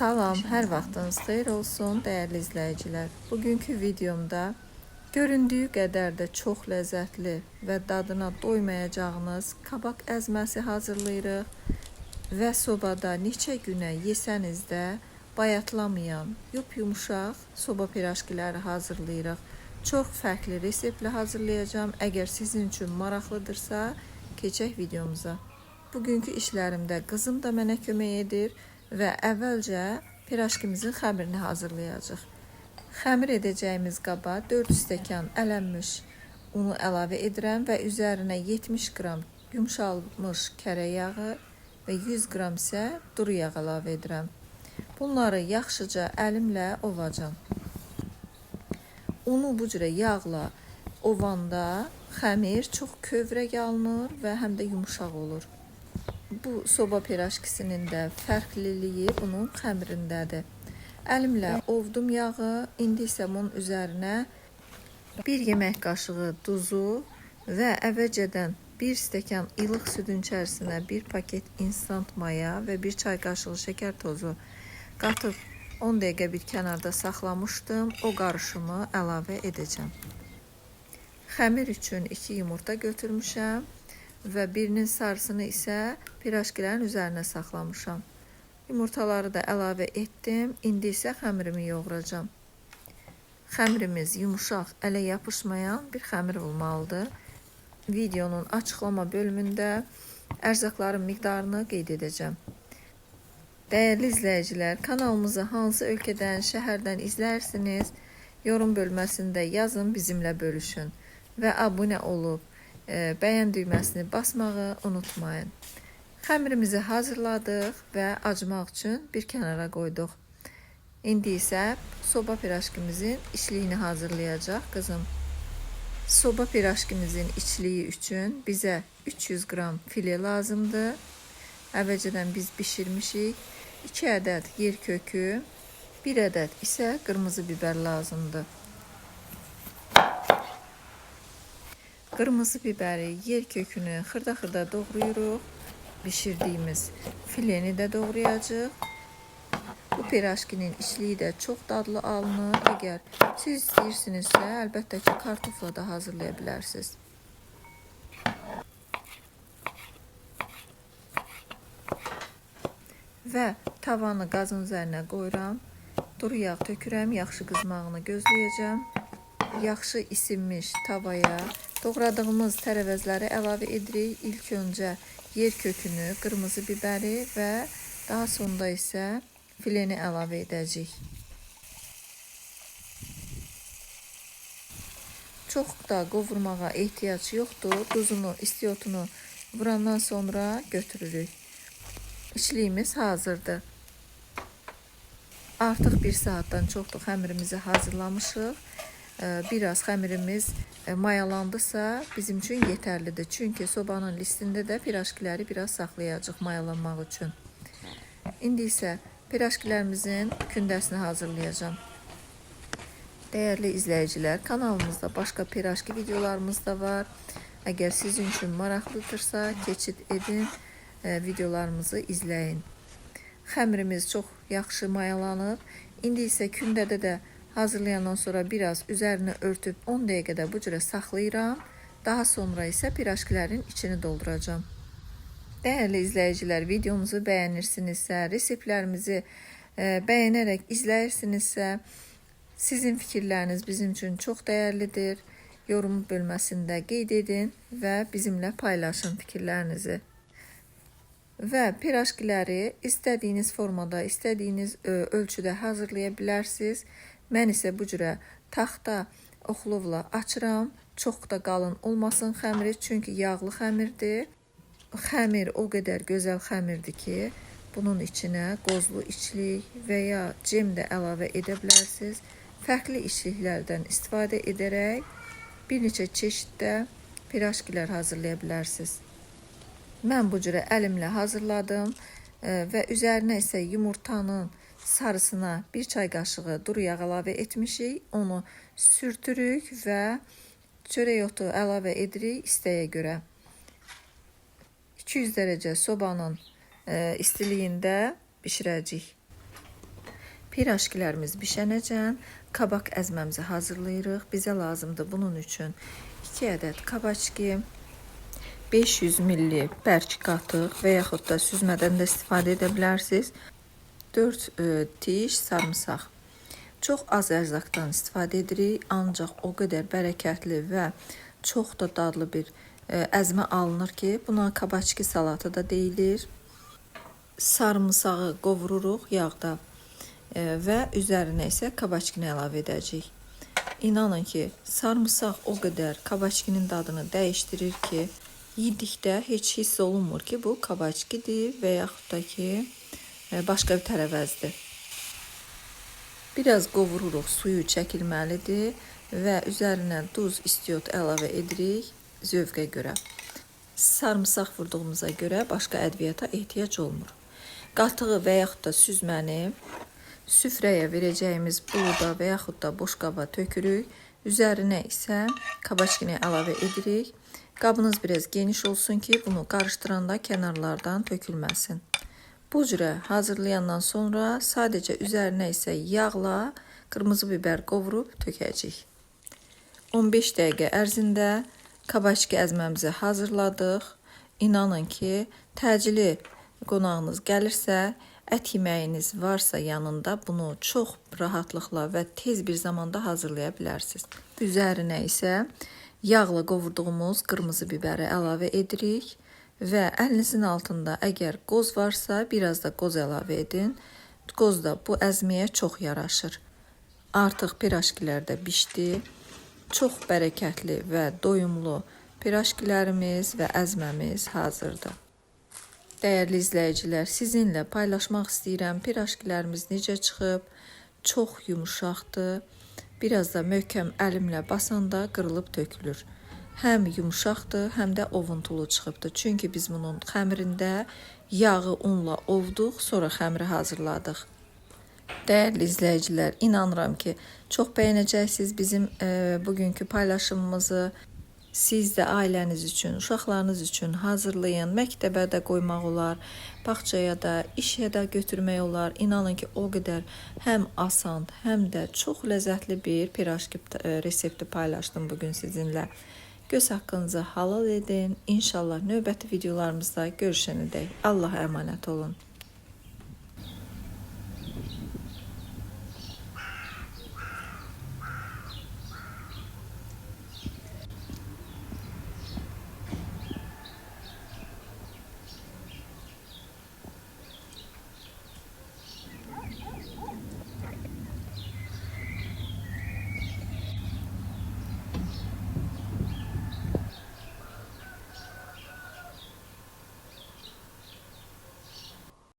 Salam, hər vaxtınız xeyir olsun, dəyərli izləyicilər. Bugünkü videomda göründüyü qədər də çox ləzzətli və dadına doymayacağınız kabak əzməsi hazırlayırıq və sobada neçə günə yesəniz də bayatlamayan, yumuşaq soba pirajkiləri hazırlayırıq. Çox fərqli reseptlə hazırlayacağım. Əgər sizin üçün maraqlıdırsa, keçək videomuza. Bugünkü işlərimdə qızım da mənə kömək edir və əvvəlcə pirajkimizin xəmirini hazırlayacağıq. Xəmir edəcəyimiz qaba 4 stəkan ələnmiş unu əlavə edirəm və üzərinə 70 qram yumşalmış kərə yağı və 100 qram isə duru yağ əlavə edirəm. Bunları yaxşıca əlimlə ovacam. Unu bu cürə yağla ovanda xəmir çox kövrək alınır və həm də yumuşaq olur. Bu soba pirajkisinin də fərqliliyi bunun xəmirindədir. Əlimlə ovdum yağı, indi isə bunun üzərinə 1 yemək qaşığı duzu və əvvəlcədən 1 stəkan ilıq südün içərisinə 1 paket instant maya və 1 çay qaşığı şəkər tozu qatıb 10 dəqiqə bir kənarda saxlamışdım. O qarışımı əlavə edəcəm. Xəmir üçün 2 yumurta götürmüşəm və birinin sarısını isə pirajkilərin üzərinə saxlamışam. Yumurtaları da əlavə etdim. İndi isə xəmirimi yoğuracam. Xəmirimiz yumuşaq, ələ yapışmayan bir xəmir olmalıdır. Videonun açıqlama bölümündə ərzaqların miqdarını qeyd edəcəm. Dəyərli izləyicilər, kanalımızı hansı ölkədən, şəhərdən izləyirsiniz? Yorum bölməsində yazın, bizimlə bölüşün və abunə olub bəyən düyməsini basmağı unutmayın. Xəmirimizi hazırladıq və acımaq üçün bir kənara qoyduq. İndi isə soba pirajkimizin içliyini hazırlayacaq qızım. Soba pirajkimizin içliyi üçün bizə 300 qram filə lazımdır. Əvvəlcədən biz bişirmişik. 2 ədəd yer kökü, 1 ədəd isə qırmızı biber lazımdır. Qırmızı biberi, yer kökünü xırda-xırda doğrayırıq. Bişirdiyimiz fileni də doğrayacağıq. Bu pirajkinin içliyi də çox dadlı alınır. Əgər siz istəyirsinizsə, əlbəttə ki, kartofla da hazırlaya bilərsiniz. Və tavanı qazın üzərinə qoyuram. Duru yağ tökürəm, yaxşı qızmağını gözləyəcəm. Yaxşı isinmiş tavaya doğradığımız tərəvəzləri əlavə edirik. İlk öncə yer kökünü, qırmızı biberi və daha sonda isə fileni əlavə edəcəyik. Çox da qovurmağa ehtiyac yoxdur. Duzunu, istiotunu vurandan sonra götürürük. İçliyimiz hazırdır. Artıq 1 saatdan çoxdur xəmirimizi hazırlamışıq. Biraz xəmirimiz mayalandısa bizim üçün yetərlidir. Çünki sobanın listində də pirajkiləri biraz saxlayacaq mayalanmaq üçün. İndi isə pirajkilərimizin kündəsini hazırlayacağım. Dəyərli izləyicilər, kanalımızda başqa pirajki videolarımız da var. Əgər sizin üçün maraqlıdırsa, keçid edin, videolarımızı izləyin. Xəmirimiz çox yaxşı mayalanıb. İndi isə kündədə də hazırlayandan sonra biraz üzərini örtüb 10 dəqiqədə bu cürə saxlayıram. Daha sonra isə pirajkilərin içini dolduracağım. Dəyərli izləyicilər, videomuzu bəyənirsinizsə, reseptlərimizi bəyənərək izləyirsinizsə, sizin fikirləriniz bizim üçün çox dəyərlidir. Yorum bölməsində qeyd edin və bizimlə paylaşın fikirlərinizi. Və pirajkiləri istədiyiniz formada, istədiyiniz ölçüdə hazırlaya bilərsiniz. Mən isə bu cürə taxta oxlovla açıram. Çox da qalın olmasın xəmiri, çünki yağlı xəmirdir. Xəmir o qədər gözəl xəmirdir ki, bunun içinə qozlu içlik və ya cem də əlavə edə bilərsiniz. Fərqli içliklərdən istifadə edərək bir neçə çeşiddə pirajkilər hazırlaya bilərsiniz. Mən bu cürə əlimlə hazırladım və üzərinə isə yumurtanın sarısına 1 çay qaşığı duru yağ əlavə etmişik. Onu sürtürük və çörək otu əlavə edirik istəyə görə. 200 dərəcə sobanın istiliyində bişirəcəyik. Pirajkilərimiz bişənəcən kabak əzməmizi hazırlayırıq. Bizə lazımdır bunun üçün 2 ədəd kabaçki, 500 ml bərk qatıq və yaxud da süzmədən də istifadə edə bilərsiniz. 4 tiş sarımsaq. Çox az ərzaqdan istifadə edirik, ancaq o qədər bərəkətli və çox da dadlı bir əzmə alınır ki, buna kabaçki salatı da deyilir. Sarımsağı qovururuq yağda və üzərinə isə kabaçkini əlavə edəcəyik. İnanın ki, sarımsaq o qədər kabaçkinin dadını dəyişdirir ki, yedikdə heç hiss olunmur ki, bu kabaçkidir və yaxud da ki, başqa bir tərəvəzdir. Biraz qovururuq, suyu çəkilməlidir və üzərinə duz, istiot əlavə edirik zövqə görə. Sarımsaq vurduğumuza görə başqa ədviyyata ehtiyac olmur. Qatığı və yaxud da süzməni süfrəyə verəcəyimiz buluda və yaxud da boş qaba tökürük. Üzərinə isə kabaçkini əlavə edirik. Qabınız biraz geniş olsun ki, bunu qarışdıranda kənarlardan tökülməsin. Bu cürə hazırlayandan sonra sadəcə üzərinə isə yağla qırmızı biber qovurub tökəcəyik. 15 dəqiqə ərzində kabaçki əzməmizi hazırladıq. İnanın ki, təcili qonağınız gəlirsə, ət yeməyiniz varsa yanında bunu çox rahatlıqla və tez bir zamanda hazırlaya bilərsiniz. Üzərinə isə yağla qovurduğumuz qırmızı biberi əlavə edirik və əlinizin altında əgər qoz varsa biraz da qoz əlavə edin. Qoz da bu əzməyə çox yaraşır. Artıq pirajkilər də bişdi. Çox bərəkətli və doyumlu pirajkilərimiz və əzməmiz hazırdır. Dəyərli izləyicilər, sizinlə paylaşmaq istəyirəm. Pirajkilərimiz necə çıxıb? Çox yumuşaqdır. Biraz da möhkəm əlimlə basanda qırılıb tökülür. Həm yumuşaqdır, həm də ovuntulu çıxıbdır. Çünki biz bunun xəmirində yağı unla ovduq, sonra xəmiri hazırladıq. Dəyərli izləyicilər, inanıram ki, çox bəyənəcəksiniz bizim bugünkü paylaşımımızı. Siz də ailəniz üçün, uşaqlarınız üçün hazırlayın. Məktəbə də qoymaq olar, bağçaya da, işə də götürmək olar. İnanın ki, o qədər həm asan, həm də çox ləzzətli bir pirajki resepti paylaşdım bugün sizinlə. Göz haqqınızı halal edin. İnşallah növbəti videolarımızda görüşənədək Allah'a əmanət olun.